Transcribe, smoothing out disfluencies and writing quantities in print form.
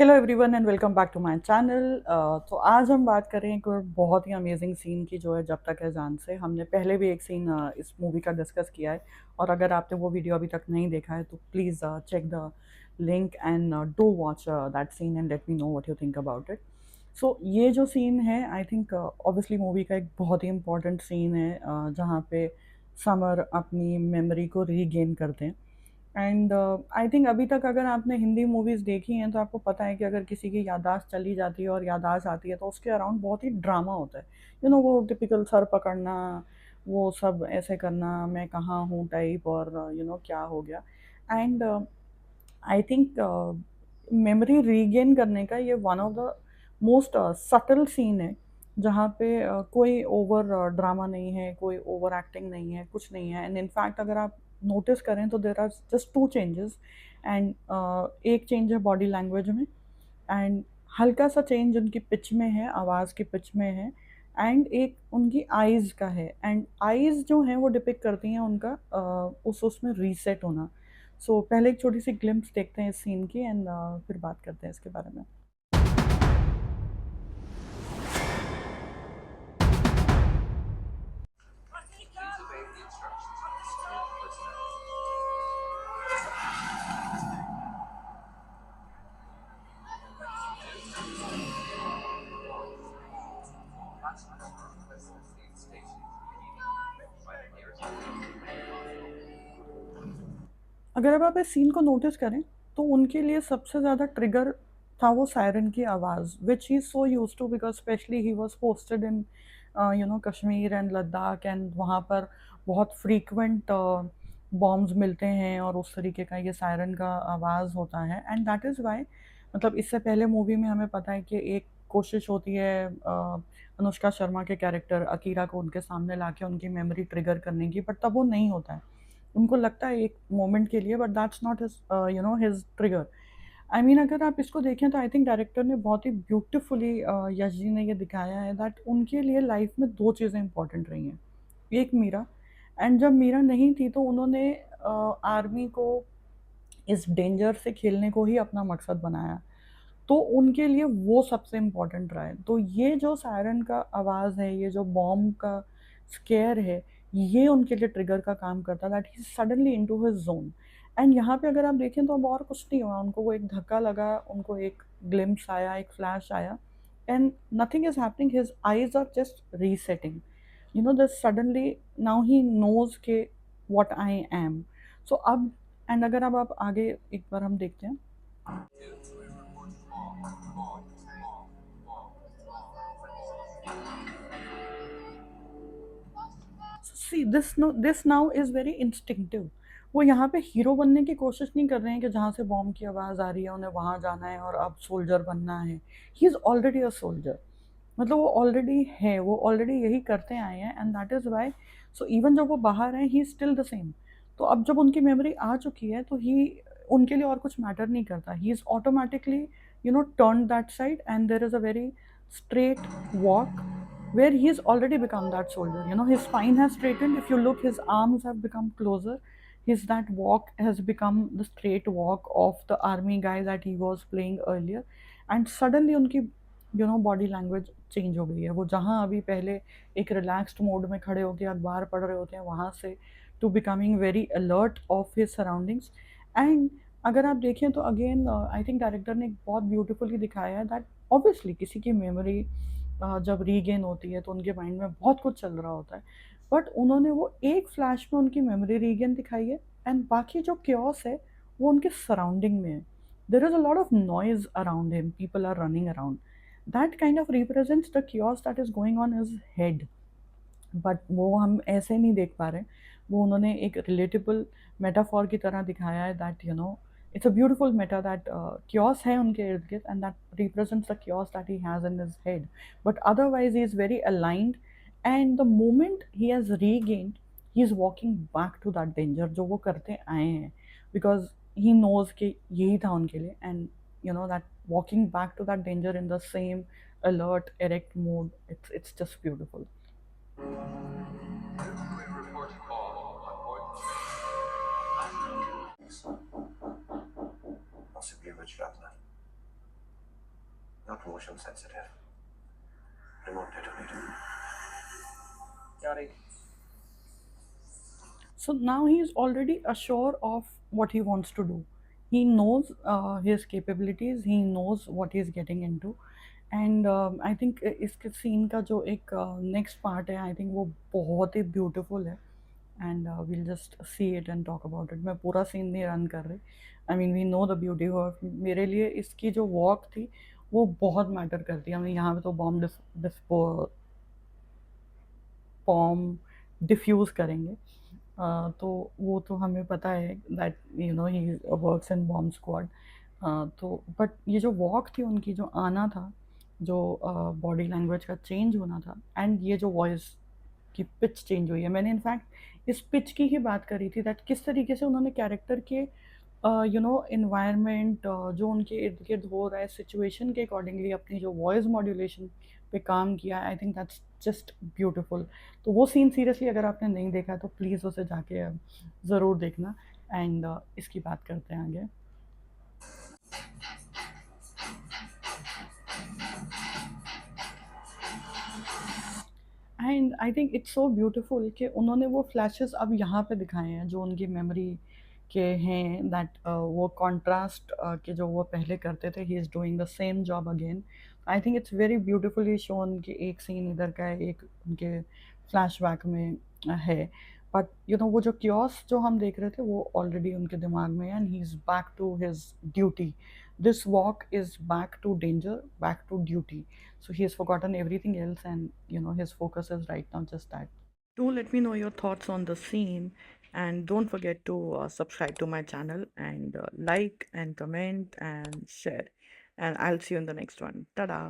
Hello everyone and welcome back to my channel. तो आज हम बात करें एक और बहुत ही अमेजिंग सीन की, जो है जब तक है जान से। हमने पहले भी एक सीन इस मूवी का डिस्कस किया है, और अगर आपने वो वीडियो अभी तक नहीं देखा है तो please check the link and do watch that scene and let me know what you think about it. So ये जो सीन है, आई थिंक ऑब्वियसली मूवी का एक बहुत ही इंपॉर्टेंट सीन है, जहाँ पे समर अपनी मेमोरी को रीगेन करते हैं। एंड आई थिंक अभी तक अगर आपने हिंदी मूवीज़ देखी हैं तो आपको पता है कि अगर किसी की याददाश्त चली जाती है और याददाश्त आती है तो उसके अराउंड बहुत ही ड्रामा होता है। वो टिपिकल सर पकड़ना, वो सब ऐसे करना, मैं कहाँ हूँ टाइप, और क्या हो गया। And I think memory regain करने का ये one of the most subtle scene है, जहाँ पे कोई ओवर ड्रामा नहीं है, कोई ओवर एक्टिंग नहीं है, कुछ नहीं है। एंड इनफैक्ट अगर आप नोटिस करें तो there are just two changes. And एक चेंज है बॉडी लैंग्वेज में, एंड हल्का सा चेंज उनकी पिच में है, आवाज़ की पिच में है, एंड एक उनकी आइज़ का है। एंड आइज़ जो हैं वो डिपिक्ट करती हैं उनका उसमें रीसेट होना। सो पहले एक छोटी सी ग्लिम्प्स देखते हैं इस सीन की, एंड फिर बात करते हैं इसके बारे में। अगर अब आप इस सीन को नोटिस करें तो उनके लिए सबसे ज़्यादा ट्रिगर था वो सायरन की आवाज़, which he is so use to, because specially he was posted in Kashmir and Ladakh, and वहाँ पर बहुत फ्रीक्वेंट बॉम्ब्स मिलते हैं और उस तरीके का ये सायरन का आवाज़ होता है। एंड दैट इज़ वाई, मतलब इससे पहले मूवी में हमें पता है कि एक कोशिश होती है अनुष्का शर्मा के कैरेक्टर अकीरा को उनके सामने लाके उनकी मेमोरी ट्रिगर करने की, बट तब वो नहीं होता है। उनको लगता है एक मोमेंट के लिए, but that's not his his trigger. I mean अगर आप इसको देखें तो आई थिंक डायरेक्टर ने बहुत ही ब्यूटिफुली, यश जी ने ये दिखाया है दैट उनके लिए लाइफ में दो चीज़ें इंपॉर्टेंट रही हैं। एक मीरा, एंड जब मीरा नहीं थी तो उन्होंने आर्मी को इस डेंजर से खेलने को ही अपना मकसद बनाया। तो उनके लिए वो सबसे इम्पोर्टेंट रहा है। तो ये जो सायरन का आवाज़ है, ये जो बॉम्ब का स्केयर है, ये उनके लिए ट्रिगर का काम करता, that he suddenly into his zone. And यहाँ पे अगर आप देखें तो अब और कुछ नहीं हुआ, उनको वो एक धक्का लगा, उनको एक ग्लिम्प्स आया, एक फ्लैश आया, and nothing is happening, his eyes are just resetting. This suddenly now he knows के व्हाट आई एम। सो अब, एंड अगर अब आप आगे एक बार हम देखते हैं। See this now is very instinctive. वो यहाँ पे हीरो बनने की कोशिश नहीं कर रहे हैं कि जहाँ से बॉम्ब की आवाज़ आ रही है उन्हें वहाँ जाना है और अब सोल्जर बनना है। He is already a soldier. मतलब वो ऑलरेडी है, वो ऑलरेडी यही करते आए हैं, and that is why. So even जब वो बाहर हैं ही स्टिल द सेम। तो अब जब उनकी मेमोरी आ चुकी है तो ही, उनके लिए और कुछ मैटर नहीं करता। He is automatically turn that side, and there is a very straight walk where he's already become that soldier. His spine has straightened. If you look, his arms have become closer. His that walk has become the straight walk of the army guy that he was playing earlier. And suddenly उनकी body language change हो गई है। वो जहाँ अभी पहले एक relaxed mode में खड़े होकर अखबार पढ़ रहे होते हैं, वहाँ से to becoming very alert of his surroundings. And अगर आप देखें तो अगेन आई थिंक डायरेक्टर ने बहुत ब्यूटीफुली दिखाया है दैट ऑब्वियसली किसी की मेमोरी जब रीगेन होती है तो उनके माइंड में बहुत कुछ चल रहा होता है, बट उन्होंने वो एक फ्लैश में उनकी मेमोरी रीगेन दिखाई है। एंड बाकी जो क्योस है वो उनके सराउंडिंग में है। There is a lot of noise around him, people are running around, that kind of represents the chaos that is going on his head. But वो हम ऐसे नहीं देख पा रहे। वो उन्होंने एक रिलेटेबल मेटाफॉर की तरह दिखाया है that it's a beautiful meta that chaos है उनके इर्द गिर्द, and that represents the chaos that he has in his head. But otherwise he is very aligned, and the moment he has regained, he is walking back to that danger जो वो करते आए हैं, because he knows कि यही था उनके लिए। And that walking back to that danger in the same alert erect mode, it's just beautiful. On s'est plus votre là. not motion sensitive. Remote detonator. So now he is already assured of what he wants to do. He knows his capabilities. He knows what he is getting into. And I think इसके scene का जो एक next part है, आई think वो बहुत ही beautiful है. And we'll just see it and talk about it. मैं पूरा सीन नहीं रन कर रही. I mean we know the beauty of. मेरे लिए इसकी जो वॉक थी वो बहुत मैटर करती है. हमें यहाँ पे तो बॉम्ब डिफ्यूज़ करेंगे. तो वो तो हमें पता है that you know he works in bomb squad. तो बट ये जो वॉक थी उनकी, जो आना था, जो बॉडी लैंग्वेज का चेंज होना था, एंड ये जो वॉइस की पिच चेंज हुई है. मैंने इनफैक्ट इस पिच की ही बात करी थी, दैट किस तरीके से उन्होंने कैरेक्टर के यू नो इन्वायरमेंट जो उनके इर्द गिर्द हो रहा है सिचुएशन के अकॉर्डिंगली अपनी जो वॉइस मॉड्यूलेशन पे काम किया. I think that's just beautiful. तो वो सीन सीरियसली अगर आपने नहीं देखा तो प्लीज़ उसे जाके ज़रूर देखना. एंड इसकी बात करते हैं आगे. And I think it's so beautiful कि उन्होंने वो फ्लैशेस अब यहाँ पे दिखाए हैं जो उनकी मेमोरी के हैं, दैट वो कॉन्ट्रास्ट के जो वो पहले करते थे, he is doing the same job again. I think it's very beautifully shown कि एक सीन इधर का है, एक उनके फ्लैशबैक में है. बट यू नो वो जो क्योस जो हम देख रहे थे वो ऑलरेडी उनके दिमाग में है, and he is back to his duty. This walk is back to danger, back to duty. So he has forgotten everything else, and you know his focus is right now just that. Do let me know your thoughts on the scene, and don't forget to subscribe to my channel, and like and comment and share. And I'll see you in the next one. Ta-da!